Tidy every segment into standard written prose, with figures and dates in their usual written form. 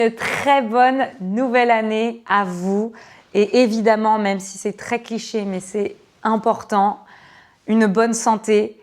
Une très bonne nouvelle année à vous. Et évidemment, même si c'est très cliché, mais c'est important, une bonne santé.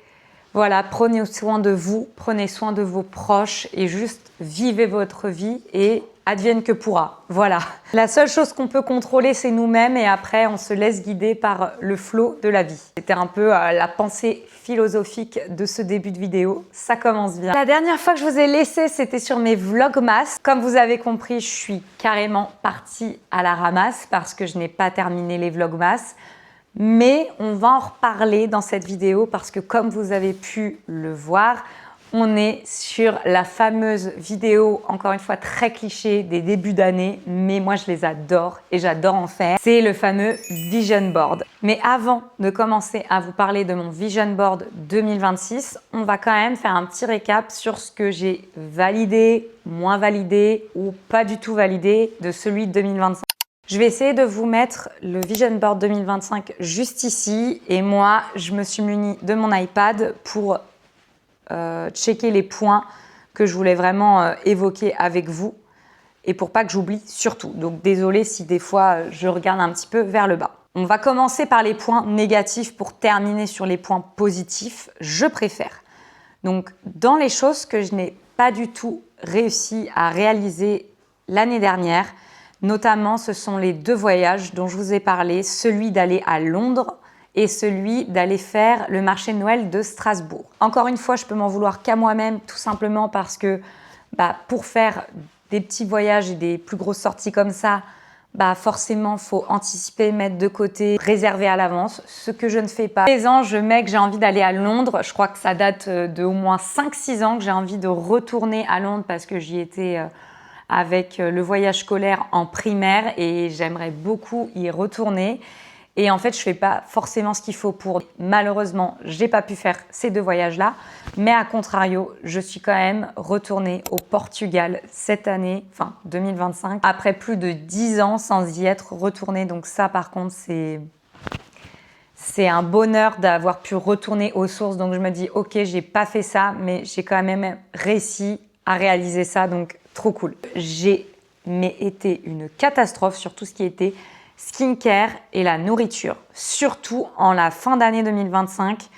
Voilà, prenez soin de vous, prenez soin de vos proches et juste vivez votre vie et advienne que pourra. Voilà. La seule chose qu'on peut contrôler, c'est nous-mêmes et après, on se laisse guider par le flot de la vie. C'était un peu la pensée philosophique de ce début de vidéo. Ça commence bien. La dernière fois que je vous ai laissé, c'était sur mes vlogmas. Comme vous avez compris, je suis carrément partie à la ramasse parce que je n'ai pas terminé les vlogmas. Mais on va en reparler dans cette vidéo parce que comme vous avez pu le voir, on est sur la fameuse vidéo, encore une fois très cliché, des débuts d'année, mais moi je les adore et j'adore en faire. C'est le fameux Vision Board. Mais avant de commencer à vous parler de mon Vision Board 2026, on va quand même faire un petit récap sur ce que j'ai validé, moins validé ou pas du tout validé de celui de 2025. Je vais essayer de vous mettre le Vision Board 2025 juste ici et moi, je me suis munie de mon iPad pour checker les points que je voulais vraiment évoquer avec vous et pour pas que j'oublie surtout. Donc désolée si des fois je regarde un petit peu vers le bas. On va commencer par les points négatifs pour terminer sur les points positifs. Je préfère. Donc dans les choses que je n'ai pas du tout réussi à réaliser l'année dernière, notamment ce sont les deux voyages dont je vous ai parlé, celui d'aller à Londres et celui d'aller faire le marché de Noël de Strasbourg. Encore une fois, je peux m'en vouloir qu'à moi-même, tout simplement parce que pour faire des petits voyages et des plus grosses sorties comme ça, forcément, il faut anticiper, mettre de côté, réserver à l'avance, ce que je ne fais pas. Tous les ans, je mets que j'ai envie d'aller à Londres. Je crois que ça date de au moins 5-6 ans que j'ai envie de retourner à Londres parce que j'y étais avec le voyage scolaire en primaire et j'aimerais beaucoup y retourner. Et en fait, je ne fais pas forcément ce qu'il faut pour. Malheureusement, je n'ai pas pu faire ces deux voyages-là. Mais à contrario, je suis quand même retournée au Portugal cette année, enfin 2025, après plus de 10 ans sans y être retournée. Donc ça, par contre, c'est un bonheur d'avoir pu retourner aux sources. Donc je me dis, ok, j'ai pas fait ça, mais j'ai quand même réussi à réaliser ça. Donc trop cool. J'ai été une catastrophe sur tout ce qui était skincare et la nourriture, surtout en la fin d'année 2025.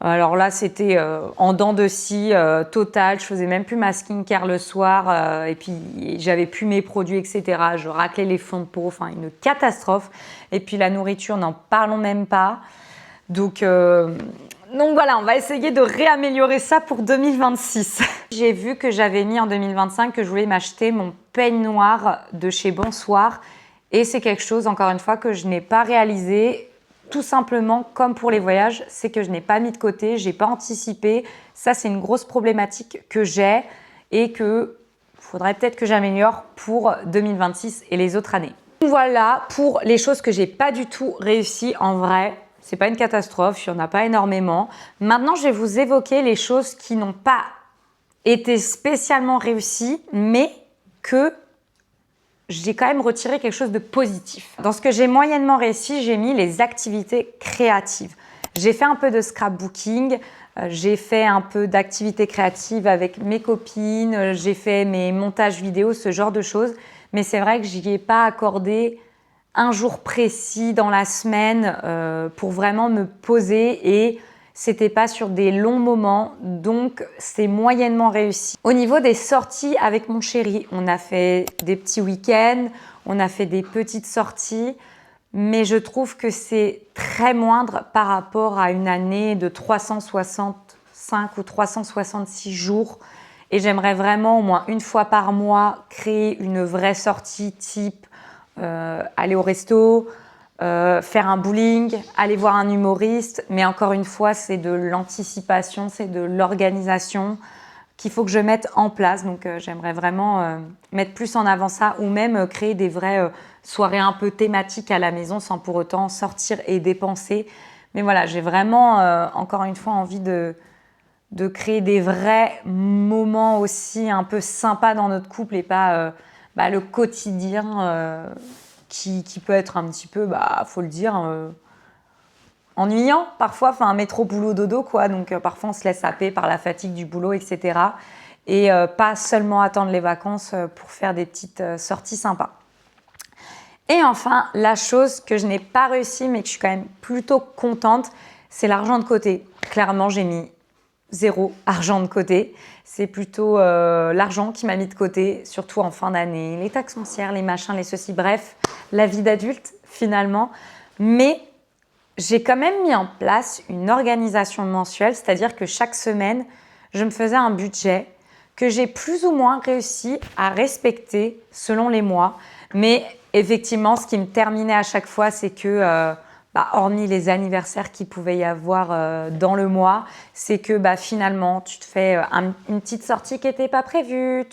Alors là, c'était en dents de scie totale. Je faisais même plus ma skincare le soir et puis j'avais plus mes produits, etc. Je raclais les fonds de peau, enfin une catastrophe. Et puis la nourriture, n'en parlons même pas. Donc voilà, on va essayer de réaméliorer ça pour 2026. J'ai vu que j'avais mis en 2025 que je voulais m'acheter mon peigne noir de chez Bonsoir. Et c'est quelque chose, encore une fois, que je n'ai pas réalisé. Tout simplement, comme pour les voyages, c'est que je n'ai pas mis de côté, je n'ai pas anticipé. Ça, c'est une grosse problématique que j'ai et que faudrait peut-être que j'améliore pour 2026 et les autres années. Voilà pour les choses que j'ai pas du tout réussi en vrai. C'est pas une catastrophe, il n'y en a pas énormément. Maintenant, je vais vous évoquer les choses qui n'ont pas été spécialement réussies, mais que j'ai quand même retiré quelque chose de positif. Dans ce que j'ai moyennement réussi, j'ai mis les activités créatives. J'ai fait un peu de scrapbooking, j'ai fait un peu d'activités créatives avec mes copines, j'ai fait mes montages vidéo, ce genre de choses. Mais c'est vrai que j'y ai pas accordé un jour précis dans la semaine pour vraiment me poser et c'était pas sur des longs moments, donc c'est moyennement réussi. Au niveau des sorties avec mon chéri, on a fait des petits week-ends, on a fait des petites sorties, mais je trouve que c'est très moindre par rapport à une année de 365 ou 366 jours. Et j'aimerais vraiment au moins une fois par mois créer une vraie sortie type aller au resto, faire un bowling, aller voir un humoriste. Mais encore une fois, c'est de l'anticipation, c'est de l'organisation qu'il faut que je mette en place. Donc j'aimerais vraiment mettre plus en avant ça ou même créer des vraies soirées un peu thématiques à la maison sans pour autant sortir et dépenser. Mais voilà, j'ai vraiment encore une fois envie de créer des vrais moments aussi un peu sympas dans notre couple et pas le quotidien qui peut être un petit peu, faut le dire, ennuyant parfois, enfin métro boulot dodo quoi. Donc parfois on se laisse happer par la fatigue du boulot, etc. et pas seulement attendre les vacances pour faire des petites sorties sympas. Et enfin, la chose que je n'ai pas réussi mais que je suis quand même plutôt contente, c'est l'argent de côté. Clairement, j'ai mis 0 argent de côté. C'est plutôt l'argent qui m'a mis de côté, surtout en fin d'année, les taxes foncières, les machins, les ceci, bref, la vie d'adulte finalement. Mais j'ai quand même mis en place une organisation mensuelle, c'est-à-dire que chaque semaine, je me faisais un budget que j'ai plus ou moins réussi à respecter selon les mois. Mais effectivement, ce qui me terminait à chaque fois, c'est que, hormis les anniversaires qu'il pouvait y avoir dans le mois, c'est que finalement, tu te fais une petite sortie qui n'était pas prévue,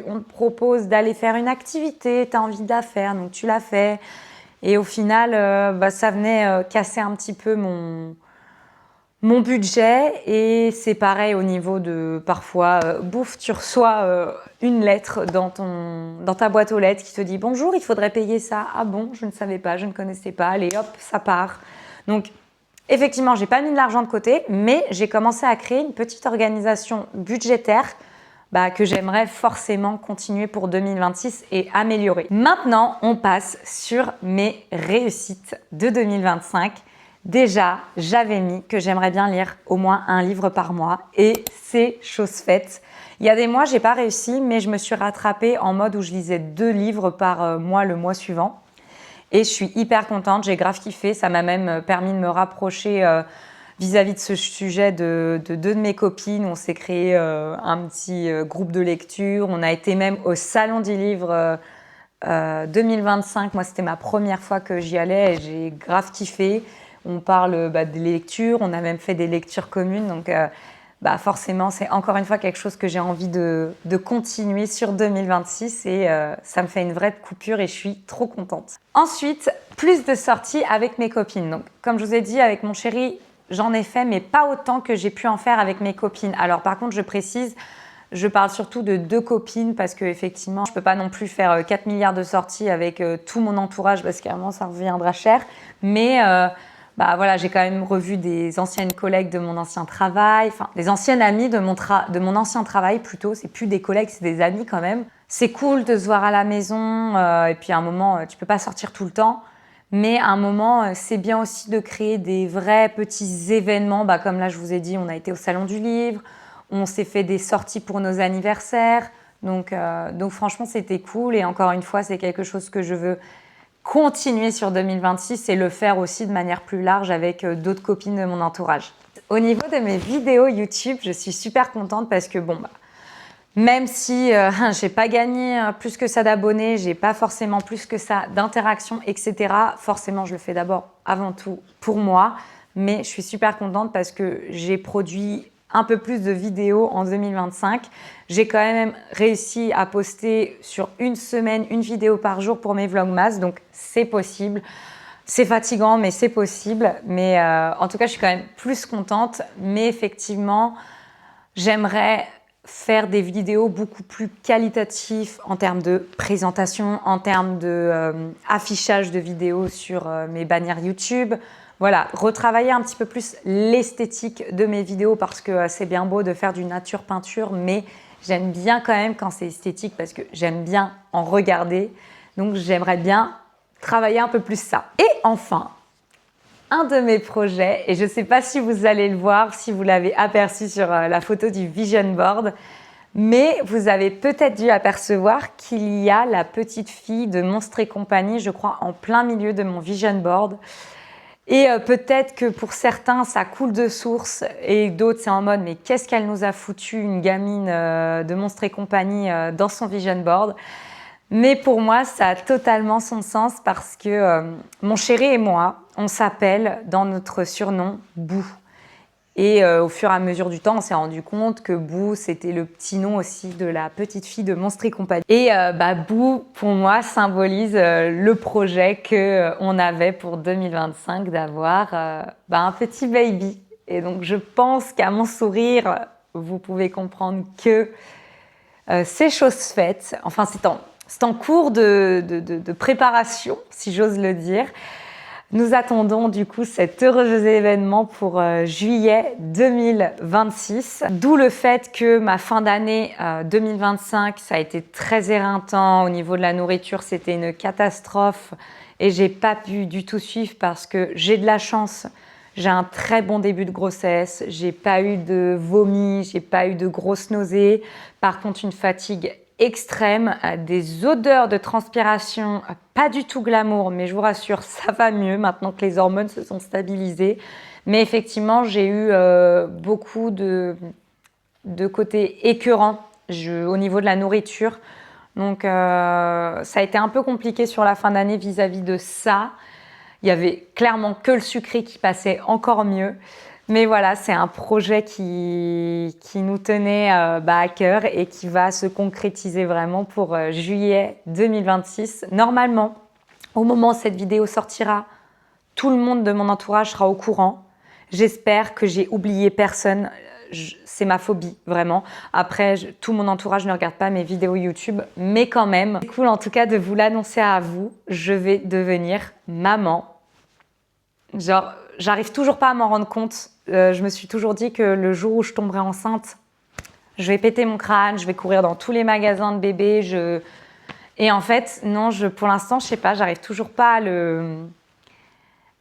on te propose d'aller faire une activité, tu as envie de la faire, donc tu la fais. Et au final, ça venait casser un petit peu mon budget. Et c'est pareil au niveau de, parfois, bouffe, tu reçois une lettre dans ta boîte aux lettres qui te dit « Bonjour, il faudrait payer ça. » Ah bon, je ne savais pas, je ne connaissais pas. Allez, hop, ça part. Donc, effectivement, j'ai pas mis de l'argent de côté, mais j'ai commencé à créer une petite organisation budgétaire que j'aimerais forcément continuer pour 2026 et améliorer. Maintenant, on passe sur mes réussites de 2025. Déjà, j'avais mis que j'aimerais bien lire au moins un livre par mois et c'est chose faite. Il y a des mois, j'ai pas réussi, mais je me suis rattrapée en mode où je lisais 2 livres par mois le mois suivant. Et je suis hyper contente, j'ai grave kiffé. Ça m'a même permis de me rapprocher vis-à-vis de ce sujet de 2 de mes copines. On s'est créé un petit groupe de lecture. On a été même au Salon du Livre 2025. Moi, c'était ma première fois que j'y allais et j'ai grave kiffé. On parle des lectures, on a même fait des lectures communes. Donc, forcément, c'est encore une fois quelque chose que j'ai envie de continuer sur 2026 et ça me fait une vraie coupure et je suis trop contente. Ensuite, plus de sorties avec mes copines. Donc, comme je vous ai dit, avec mon chéri, j'en ai fait, mais pas autant que j'ai pu en faire avec mes copines. Alors, par contre, je précise, je parle surtout de 2 copines parce qu'effectivement, je ne peux pas non plus faire 4 milliards de sorties avec tout mon entourage parce qu'à un moment, ça reviendra cher. Mais j'ai quand même revu des anciennes collègues de mon ancien travail, enfin des anciennes amies de mon ancien travail plutôt. C'est plus des collègues, c'est des amis quand même. C'est cool de se voir à la maison et puis à un moment, tu peux pas sortir tout le temps. Mais à un moment, c'est bien aussi de créer des vrais petits événements. Comme là, je vous ai dit, on a été au Salon du Livre, on s'est fait des sorties pour nos anniversaires. Donc franchement, c'était cool. Et encore une fois, c'est quelque chose que je veux continuer sur 2026 et le faire aussi de manière plus large avec d'autres copines de mon entourage. Au niveau de mes vidéos YouTube, je suis super contente parce que même si j'ai pas gagné plus que ça d'abonnés, j'ai pas forcément plus que ça d'interactions, etc. Forcément, je le fais d'abord, avant tout, pour moi. Mais je suis super contente parce que j'ai produit un peu plus de vidéos en 2025. J'ai quand même réussi à poster sur une semaine, une vidéo par jour pour mes vlogmas. Donc, c'est possible. C'est fatigant, mais c'est possible. Mais en tout cas, je suis quand même plus contente. Mais effectivement, j'aimerais faire des vidéos beaucoup plus qualitatives en termes de présentation, en termes d'affichage de vidéos sur mes bannières YouTube. Voilà, retravailler un petit peu plus l'esthétique de mes vidéos parce que c'est bien beau de faire du nature peinture, mais j'aime bien quand même quand c'est esthétique parce que j'aime bien en regarder. Donc, j'aimerais bien travailler un peu plus ça. Et enfin, un de mes projets, et je ne sais pas si vous allez le voir, si vous l'avez aperçu sur la photo du vision board, mais vous avez peut-être dû apercevoir qu'il y a la petite fille de Monstres et compagnie, je crois, en plein milieu de mon vision board. Et peut-être que pour certains, ça coule de source et d'autres, c'est en mode « mais qu'est-ce qu'elle nous a foutu, une gamine de Monstres et compagnie dans son vision board ?» Mais pour moi, ça a totalement son sens parce que mon chéri et moi, on s'appelle dans notre surnom Bou. Et au fur et à mesure du temps, on s'est rendu compte que Bou, c'était le petit nom aussi de la petite fille de Monstres et compagnie. Et Bou, pour moi, symbolise le projet qu'on avait pour 2025 d'avoir un petit baby. Et donc, je pense qu'à mon sourire, vous pouvez comprendre que c'est chose faite. Enfin, c'est en cours de préparation, si j'ose le dire. Nous attendons du coup cet heureux événement pour juillet 2026. D'où le fait que ma fin d'année 2025, ça a été très éreintant. Au niveau de la nourriture, c'était une catastrophe et j'ai pas pu du tout suivre parce que j'ai de la chance. J'ai un très bon début de grossesse, j'ai pas eu de vomi, j'ai pas eu de grosses nausées. Par contre, une fatigue extrême, des odeurs de transpiration, pas du tout glamour, mais je vous rassure, ça va mieux maintenant que les hormones se sont stabilisées. Mais effectivement, j'ai eu beaucoup de côté écœurant au niveau de la nourriture. Donc, ça a été un peu compliqué sur la fin d'année vis-à-vis de ça. Il y avait clairement que le sucré qui passait encore mieux. Mais voilà, c'est un projet qui nous tenait à cœur et qui va se concrétiser vraiment pour juillet 2026. Normalement, au moment où cette vidéo sortira, tout le monde de mon entourage sera au courant. J'espère que j'ai oublié personne. C'est ma phobie, vraiment. Après, tout mon entourage ne regarde pas mes vidéos YouTube, mais quand même. C'est cool en tout cas de vous l'annoncer à vous. Je vais devenir maman. Genre, j'arrive toujours pas à m'en rendre compte. Je me suis toujours dit que le jour où je tomberai enceinte, je vais péter mon crâne, je vais courir dans tous les magasins de bébés. Et en fait, non, pour l'instant, je sais pas, j'arrive toujours pas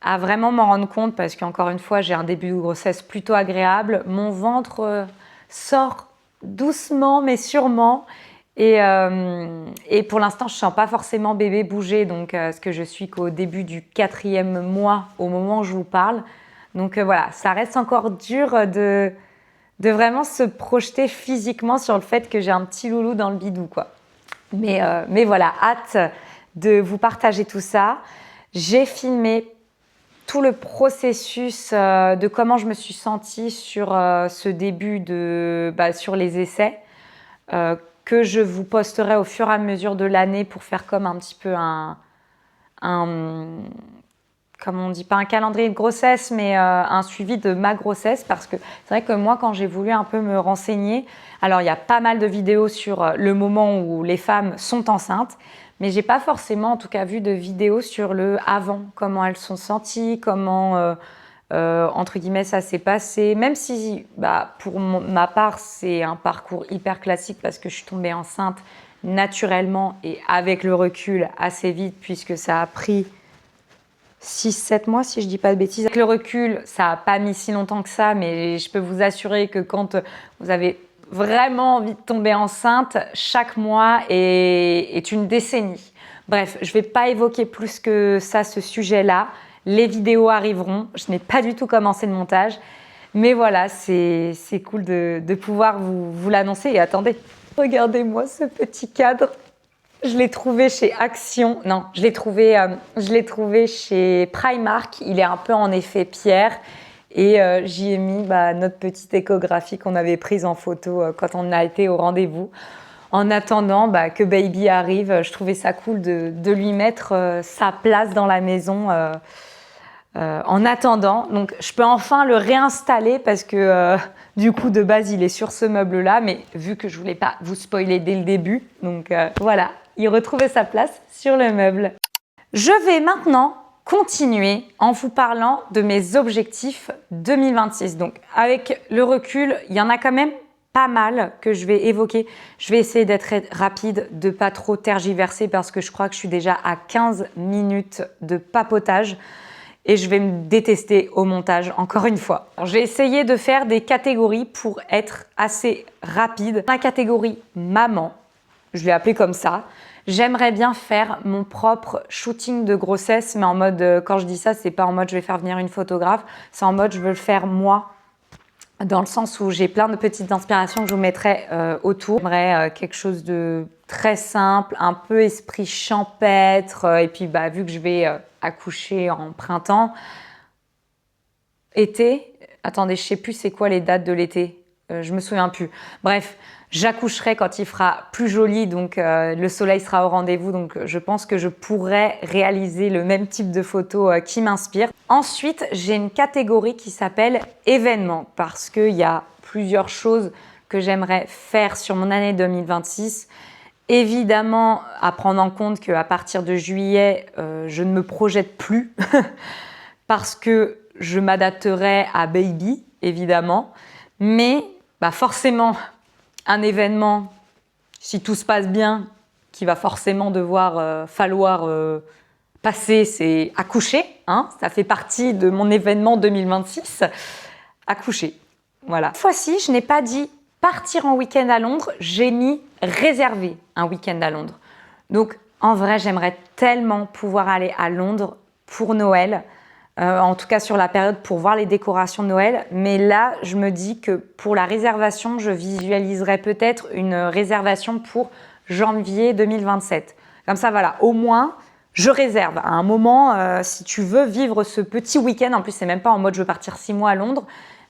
à vraiment m'en rendre compte parce qu'encore une fois, j'ai un début de grossesse plutôt agréable. Mon ventre sort doucement mais sûrement. Et pour l'instant, je ne sens pas forcément bébé bouger, donc parce que je suis qu'au début du 4e mois au moment où je vous parle. Donc voilà, ça reste encore dur de vraiment se projeter physiquement sur le fait que j'ai un petit loulou dans le bidou, quoi. Mais voilà, hâte de vous partager tout ça. J'ai filmé tout le processus de comment je me suis sentie sur ce début sur les essais. Que je vous posterai au fur et à mesure de l'année pour faire comme un petit peu comme on dit, pas un calendrier de grossesse, mais un suivi de ma grossesse. Parce que c'est vrai que moi, quand j'ai voulu un peu me renseigner, alors il y a pas mal de vidéos sur le moment où les femmes sont enceintes, mais j'ai pas forcément en tout cas vu de vidéos sur le avant, comment elles sont senties, comment entre guillemets ça s'est passé, même si pour ma part c'est un parcours hyper classique parce que je suis tombée enceinte naturellement et avec le recul assez vite puisque ça a pris 6-7 mois si je dis pas de bêtises. Avec le recul, ça n'a pas mis si longtemps que ça, mais je peux vous assurer que quand vous avez vraiment envie de tomber enceinte, chaque mois est une décennie. Bref, je ne vais pas évoquer plus que ça ce sujet-là. Les vidéos arriveront. Je n'ai pas du tout commencé le montage. Mais voilà, c'est cool de pouvoir vous l'annoncer. Et attendez, regardez-moi ce petit cadre. Je l'ai trouvé chez Action. Non, je l'ai trouvé chez Primark. Il est un peu en effet pierre. Et j'y ai mis notre petite échographie qu'on avait prise en photo quand on a été au rendez-vous. En attendant que Baby arrive, je trouvais ça cool de lui mettre sa place dans la maison en attendant. Donc, je peux enfin le réinstaller parce que du coup, de base, il est sur ce meuble-là. Mais vu que je voulais pas vous spoiler dès le début, donc voilà, il retrouvait sa place sur le meuble. Je vais maintenant continuer en vous parlant de mes objectifs 2026. Donc, avec le recul, il y en a quand même pas mal que je vais évoquer. Je vais essayer d'être rapide, de pas trop tergiverser parce que je crois que je suis déjà à 15 minutes de papotage et je vais me détester au montage encore une fois. J'ai essayé de faire des catégories pour être assez rapide. La catégorie maman, je l'ai appelée comme ça. J'aimerais bien faire mon propre shooting de grossesse, mais en mode, quand je dis ça, c'est pas en mode je vais faire venir une photographe, c'est en mode je veux le faire moi, dans le sens où j'ai plein de petites inspirations que je vous mettrai autour. J'aimerais quelque chose de très simple, un peu esprit champêtre, et puis vu que je vais accoucher en printemps, été, attendez, je sais plus c'est quoi les dates de l'été, je me souviens plus. Bref, j'accoucherai quand il fera plus joli, donc le soleil sera au rendez-vous, donc je pense que je pourrais réaliser le même type de photos qui m'inspire. Ensuite, j'ai une catégorie qui s'appelle événements, parce qu'il y a plusieurs choses que j'aimerais faire sur mon année 2026 Évidemment, à prendre en compte qu'à partir de juillet, je ne me projette plus parce que je m'adapterai à Baby, évidemment. Mais forcément, un événement, si tout se passe bien, qui va forcément falloir passer, c'est accoucher. Hein, ça fait partie de mon événement 2026, accoucher. Voilà. Cette fois-ci, je n'ai pas dit partir en week-end à Londres, j'ai mis réserver un week-end à Londres. Donc, en vrai, j'aimerais tellement pouvoir aller à Londres pour Noël, en tout cas sur la période pour voir les décorations de Noël. Mais là, je me dis que pour la réservation, je visualiserais peut-être une réservation pour janvier 2027. Comme ça, voilà, au moins, je réserve à un moment, si tu veux vivre ce petit week-end. En plus, c'est même pas en mode je veux partir 6 mois à Londres,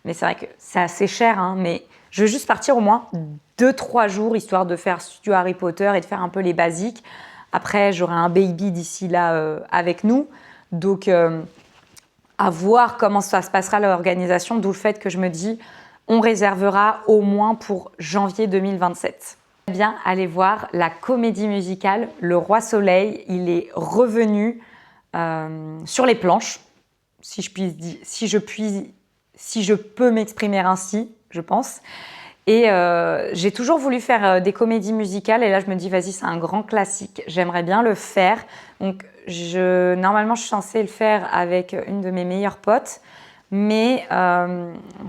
mais c'est vrai que c'est assez cher, hein, mais je veux juste partir au moins 2-3 jours, histoire de faire studio Harry Potter et de faire un peu les basiques. Après, j'aurai un baby d'ici là avec nous. Donc, à voir comment ça se passera l'organisation, d'où le fait que je me dis on réservera au moins pour janvier 2027. Bien, allez voir la comédie musicale Le Roi Soleil. Il est revenu sur les planches, si je peux m'exprimer ainsi, je pense. Et j'ai toujours voulu faire des comédies musicales et là je me dis vas-y, c'est un grand classique, j'aimerais bien le faire. Donc normalement je suis censée le faire avec une de mes meilleures potes, mais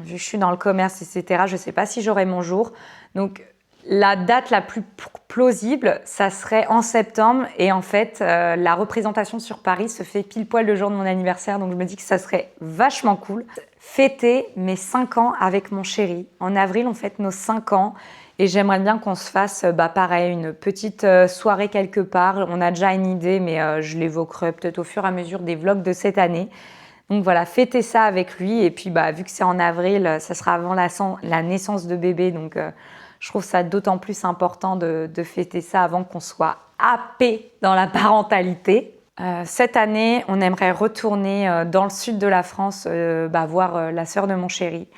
vu que je suis dans le commerce, etc., je ne sais pas si j'aurai mon jour. Donc la date la plus plausible, ça serait en septembre et en fait la représentation sur Paris se fait pile poil le jour de mon anniversaire, donc je me dis que ça serait vachement cool. Fêter mes 5 ans avec mon chéri. En avril, on fête nos 5 ans et j'aimerais bien qu'on se fasse pareil, une petite soirée quelque part. On a déjà une idée, mais je l'évoquerai peut-être au fur et à mesure des vlogs de cette année. Donc voilà, fêter ça avec lui et puis vu que c'est en avril, ça sera avant la naissance de bébé, donc je trouve ça d'autant plus important de fêter ça avant qu'on soit happé dans la parentalité. Cette année, on aimerait retourner dans le sud de la France voir la sœur de mon chéri.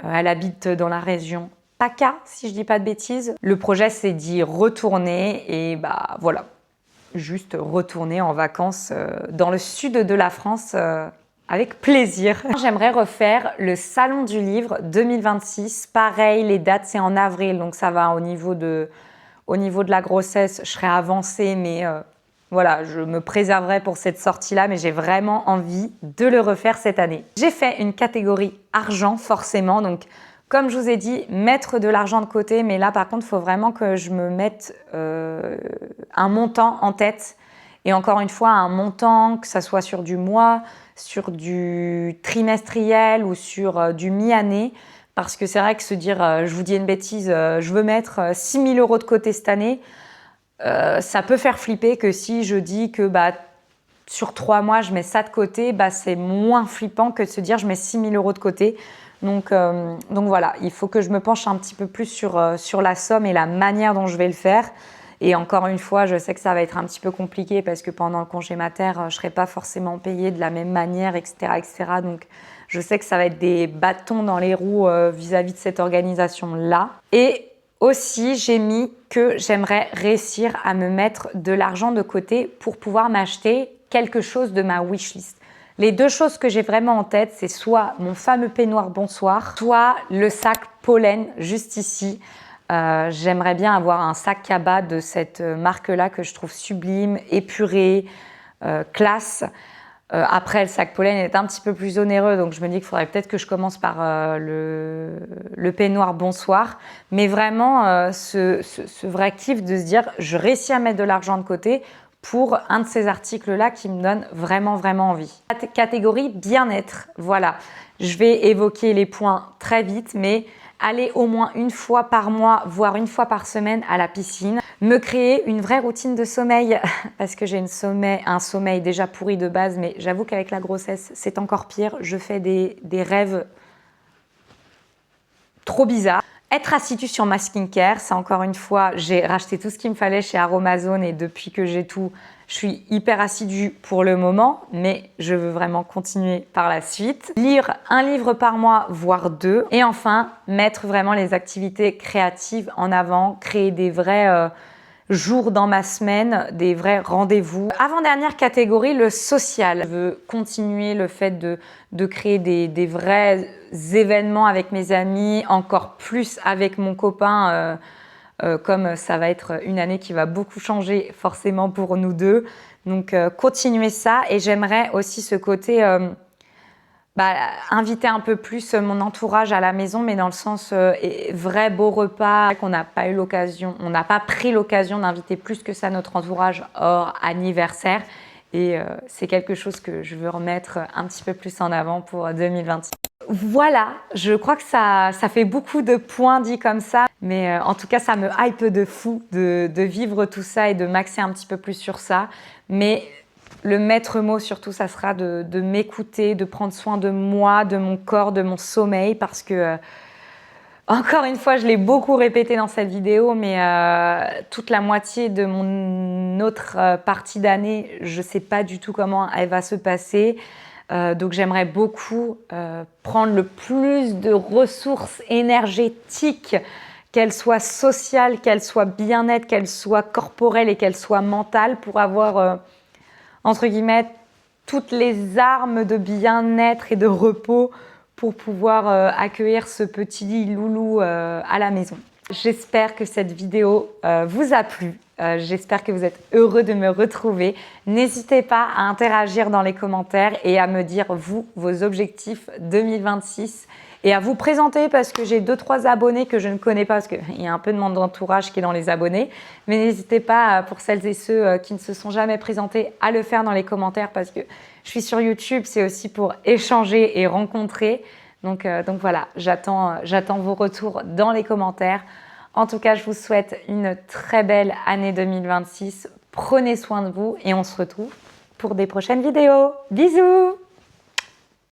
Elle habite dans la région PACA, si je dis pas de bêtises. Le projet, c'est d'y retourner et voilà, juste retourner en vacances dans le sud de la France avec plaisir. J'aimerais refaire le Salon du Livre 2026. Pareil, les dates, c'est en avril, donc ça va au niveau de la grossesse, je serai avancée, mais voilà, je me préserverai pour cette sortie-là, mais j'ai vraiment envie de le refaire cette année. J'ai fait une catégorie argent, forcément. Donc, comme je vous ai dit, mettre de l'argent de côté. Mais là, par contre, il faut vraiment que je me mette un montant en tête. Et encore une fois, un montant, que ça soit sur du mois, sur du trimestriel ou sur du mi-année. Parce que c'est vrai que se dire, je vous dis une bêtise, je veux mettre 6 000 € de côté cette année, ça peut faire flipper que si je dis que sur 3 mois, je mets ça de côté, c'est moins flippant que de se dire je mets 6 000 € de côté. Donc voilà, il faut que je me penche un petit peu plus sur la somme et la manière dont je vais le faire. Et encore une fois, je sais que ça va être un petit peu compliqué parce que pendant le congé mater, je ne serai pas forcément payée de la même manière, etc., etc. Donc je sais que ça va être des bâtons dans les roues vis-à-vis de cette organisation-là. Et aussi, j'ai mis que j'aimerais réussir à me mettre de l'argent de côté pour pouvoir m'acheter quelque chose de ma wishlist. Les 2 choses que j'ai vraiment en tête, c'est soit mon fameux peignoir Bonsoir, soit le sac Pollen, juste ici. J'aimerais bien avoir un sac Kaba de cette marque-là que je trouve sublime, épuré, classe. Après, le sac Pollen est un petit peu plus onéreux, donc je me dis qu'il faudrait peut-être que je commence par le peignoir Bonsoir. Mais vraiment, ce vrai kiff de se dire, je réussis à mettre de l'argent de côté pour un de ces articles-là qui me donne vraiment, vraiment envie. Catégorie bien-être, voilà. Je vais évoquer les points très vite, mais aller au moins une fois par mois, voire une fois par semaine à la piscine. Me créer une vraie routine de sommeil, parce que j'ai un sommeil déjà pourri de base, mais j'avoue qu'avec la grossesse, c'est encore pire. Je fais des rêves trop bizarres. Être assidue sur ma skincare, c'est encore une fois, j'ai racheté tout ce qu'il me fallait chez Aromazone et depuis que j'ai tout, je suis hyper assidue pour le moment, mais je veux vraiment continuer par la suite. Lire un livre par mois, voire 2. Et enfin, mettre vraiment les activités créatives en avant, créer des vrais jours dans ma semaine, des vrais rendez-vous. Avant-dernière catégorie, le social. Je veux continuer le fait de créer des vrais événements avec mes amis, encore plus avec mon copain, comme ça va être une année qui va beaucoup changer forcément pour nous deux. Donc, continuer ça. Et j'aimerais aussi ce côté... inviter un peu plus mon entourage à la maison, mais dans le sens vrai beau repas, qu'on n'a pas eu l'occasion, on n'a pas pris l'occasion d'inviter plus que ça notre entourage hors anniversaire. Et c'est quelque chose que je veux remettre un petit peu plus en avant pour 2026. Voilà, je crois que ça fait beaucoup de points dits comme ça, mais en tout cas, ça me hype de fou de vivre tout ça et de m'axer un petit peu plus sur ça. Mais le maître mot surtout, ça sera de m'écouter, de prendre soin de moi, de mon corps, de mon sommeil, parce que, encore une fois, je l'ai beaucoup répété dans cette vidéo, mais toute la moitié de mon autre partie d'année, je ne sais pas du tout comment elle va se passer. Donc j'aimerais beaucoup prendre le plus de ressources énergétiques, qu'elles soient sociales, qu'elles soient bien-être, qu'elles soient corporelles et qu'elles soient mentales, pour avoir... entre guillemets, toutes les armes de bien-être et de repos pour pouvoir accueillir ce petit loulou à la maison. J'espère que cette vidéo vous a plu. J'espère que vous êtes heureux de me retrouver. N'hésitez pas à interagir dans les commentaires et à me dire, vous, vos objectifs 2026 et à vous présenter, parce que j'ai 2-3 abonnés que je ne connais pas, parce qu'il y a un peu de mon entourage qui est dans les abonnés. Mais n'hésitez pas, pour celles et ceux qui ne se sont jamais présentés, à le faire dans les commentaires, parce que je suis sur YouTube, c'est aussi pour échanger et rencontrer. Donc voilà, j'attends vos retours dans les commentaires. En tout cas, je vous souhaite une très belle année 2026. Prenez soin de vous et on se retrouve pour des prochaines vidéos. Bisous!